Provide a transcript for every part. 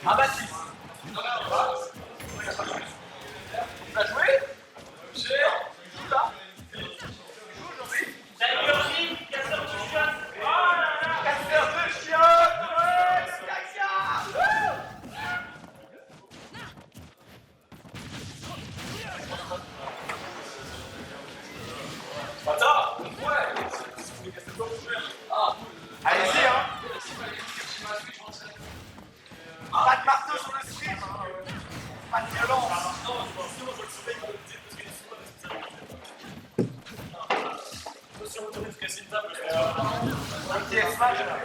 Ah bah si. T'as joué? J'ai joue là. Il joue aujourd'hui. Casseur de chiottes. Oh là là. Casseur de chiottes. Ouais, attends. Ouais. Ah. Allez-y hein. Pas de marteau sur le stream, pas de violence. Un petit X-Match là.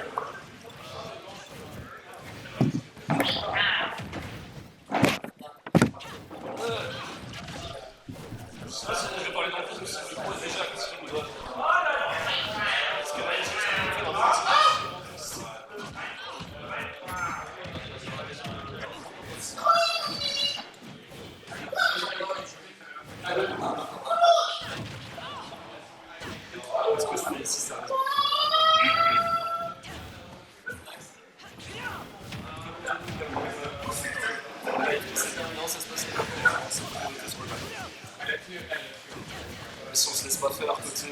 Si on se laisse pas faire côté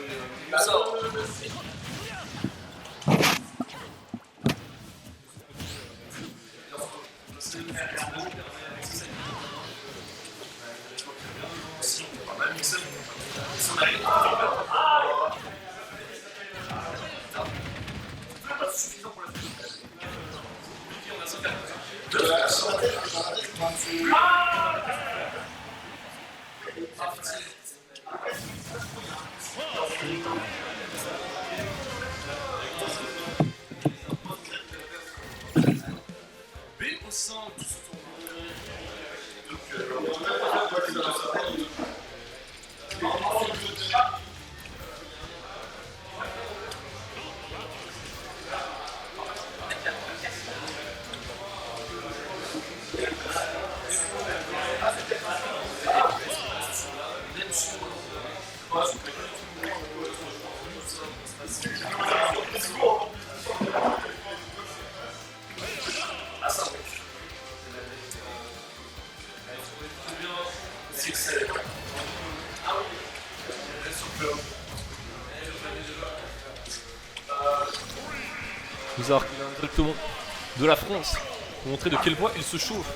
au sein de ce Bizarre qu'il a directement de la France pour montrer de quel point il se chauffe.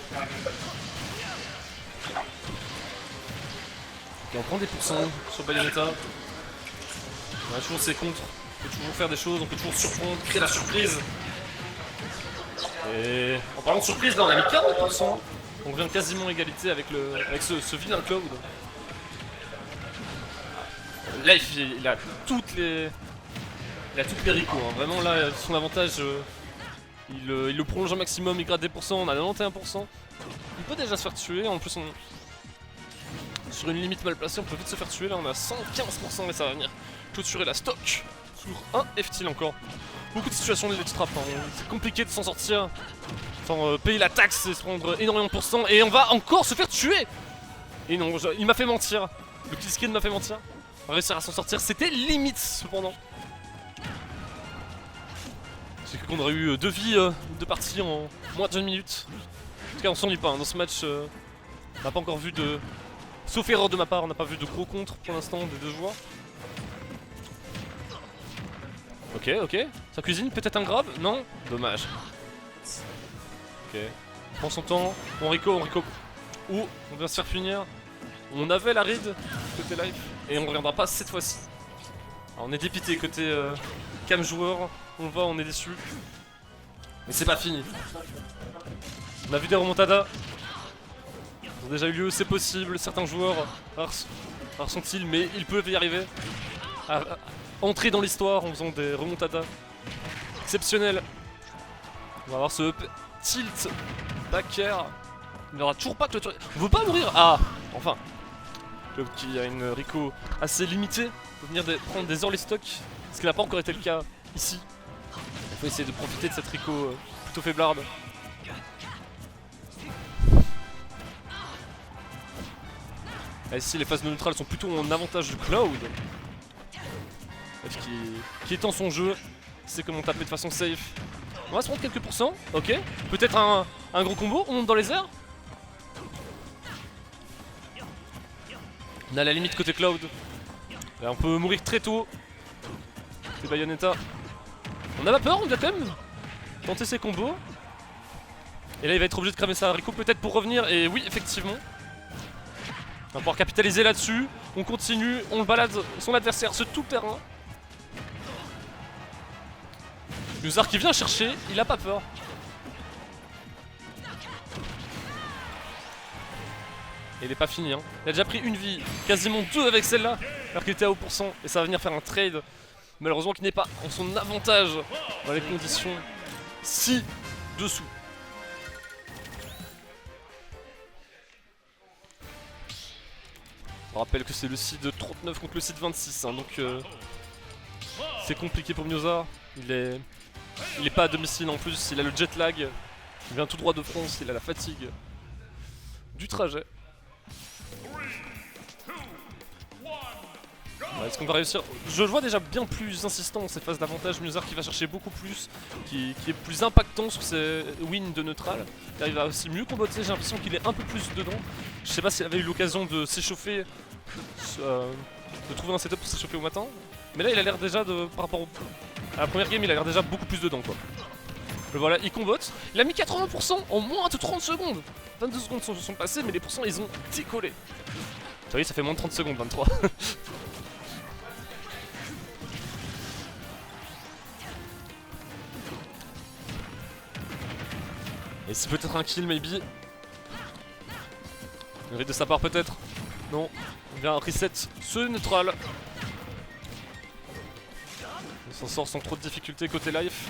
Et on prend des pourcents sur Bayonetta. On a toujours ses contres, on peut toujours faire des choses, on peut toujours surprendre, créer la surprise. Et en parlant de surprise, là on a mis 40%. On revient quasiment à égalité avec, ce vilain Cloud. Là il a toutes les... Il a toutes les ricots, hein. Vraiment là, son avantage, il le prolonge un maximum, il gratte des pourcents, on a 91%. Il peut déjà se faire tuer, en plus sur une limite mal placée, on peut vite se faire tuer, là on a 115% et ça va venir clôturer la stock sur un F-Till encore. Beaucoup de situations de ledge trap, hein. C'est compliqué de s'en sortir sans payer la taxe et se prendre énormément de pourcents, et on va encore se faire tuer. Et non, il m'a fait mentir, le kill screen m'a fait mentir. réussir à s'en sortir. C'était limite cependant. J'ai cru qu'on aurait eu 2 vies, 2 parties en moins d'1 minute. En tout cas on s'ennuie pas, hein. Dans ce match on n'a pas encore vu de... Sauf erreur de ma part, on n'a pas vu de gros contre pour l'instant des 2 joueurs. Ok, ok. Ça cuisine, peut-être un grab? Non? Dommage. Ok. Prends son temps. On Rico. Ouh, on vient se faire punir. On avait la ride côté live et on reviendra pas cette fois-ci. On est dépité côté cam joueur. On le voit, on est déçu. Mais c'est pas fini. On a vu des remontadas. Ils ont déjà eu lieu, c'est possible. Certains joueurs rares sont-ils, mais ils peuvent y arriver. À entrer dans l'histoire en faisant des remontadas exceptionnels. On va avoir ce tilt back air. Il n'y aura toujours pas que le... On veut pas mourir. Ah, enfin. Club qui a une Rico assez limitée. Peut venir prendre des early stock. Ce qui n'a pas encore été le cas ici. Il faut essayer de profiter de cette Rico plutôt faiblarde. Ah, ici les phases non neutrales sont plutôt en avantage du Cloud. Qui étend son jeu. Il sait comment taper de façon safe. On va se prendre quelques pourcents. Ok. Peut-être un gros combo. On monte dans les airs. On a la limite côté Cloud. Là, on peut mourir très tôt. C'est Bayonetta. On a pas peur, on doit quand même tenter ses combos. Et là il va être obligé de cramer sa Rico peut-être pour revenir. Et oui, effectivement. On va pouvoir capitaliser là-dessus. On continue, on le balade son adversaire sur tout le terrain. Musar qui vient chercher, il a pas peur. Et il est pas fini, hein. Il a déjà pris une vie, quasiment 2 avec celle-là, alors qu'il était à haut pourcent. Et ça va venir faire un trade, malheureusement qui n'est pas en son avantage dans les conditions ci-dessous. On rappelle que c'est le seed 39 contre le seed 26, hein, donc c'est compliqué pour Musar. Il est pas à domicile en plus, il a le jet lag, il vient tout droit de France, il a la fatigue du trajet. Est-ce qu'on va réussir? Je le vois déjà bien plus insistant dans ces phases d'avantage. Musar qui va chercher beaucoup plus, qui est plus impactant sur ses wins de neutral. Car il va aussi mieux comboter, j'ai l'impression qu'il est un peu plus dedans. Je sais pas s'il avait eu l'occasion de s'échauffer, de trouver un setup pour s'échauffer au matin. Mais là il a l'air déjà de, par rapport à la première game, il a l'air déjà beaucoup plus dedans quoi. Le voilà, il combote. Il a mis 80% en moins de 30 secondes. 22 secondes sont passées, mais les pourcents ils ont décollé. Vous voyez, ça fait moins de 30 secondes, 23. Et c'est peut-être un kill, maybe. Une ride de sa part, peut-être. Non. On vient reset ce neutral. On s'en sort sans trop de difficultés côté life.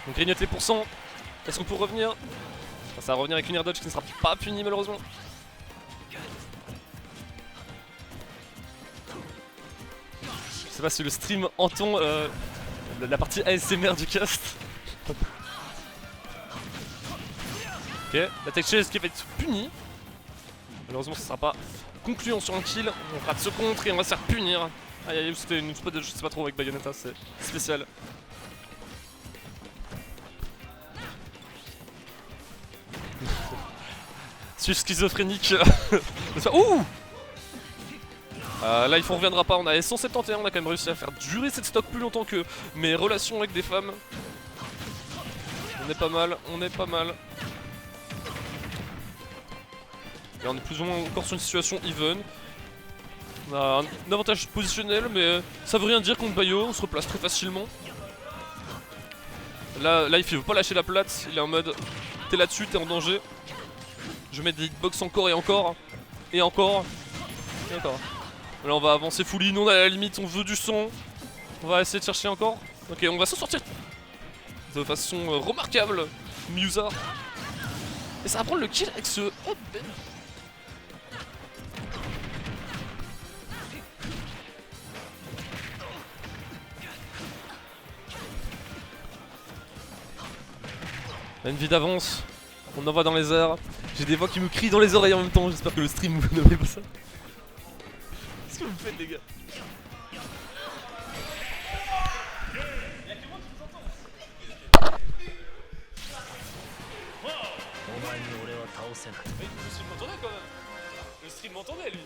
On grignote les pourcents. Est-ce qu'on peut revenir? Enfin, ça va revenir avec une air dodge qui ne sera pas punie malheureusement. Je sais pas si le stream entend la partie ASMR du cast. Ok, la tech chase qui va être punie. Malheureusement ça sera pas concluant sur un kill. On rate ce contre et on va se faire punir. Aïe aïe, c'était une spot de je sais pas trop avec Bayonetta, c'est spécial. Je suis schizophrénique. Ouh là il ne reviendra pas, on a 171, on a quand même réussi à faire durer cette stock plus longtemps que mes relations avec des femmes. On est pas mal, on est pas mal. Et on est plus ou moins encore sur une situation even. On a un avantage positionnel mais ça veut rien dire contre Bayo, on se replace très facilement. Là il veut pas lâcher la plate, il est en mode t'es là-dessus, t'es en danger. Je vais mettre des hitbox encore et encore. Et encore. Et encore. Là on va avancer full in, on a la limite, on veut du son. On va essayer de chercher encore. Ok, on va s'en sortir de façon remarquable. Musar. Et ça va prendre le kill avec ce... Oh, ben. On a une vie d'avance. On envoie dans les airs. J'ai des voix qui me crient dans les oreilles en même temps. J'espère que le stream vous n'aurez pas ça. Qu'est-ce que vous faites, les gars? Le stream m'entendait quand même. Le stream m'entendait lui.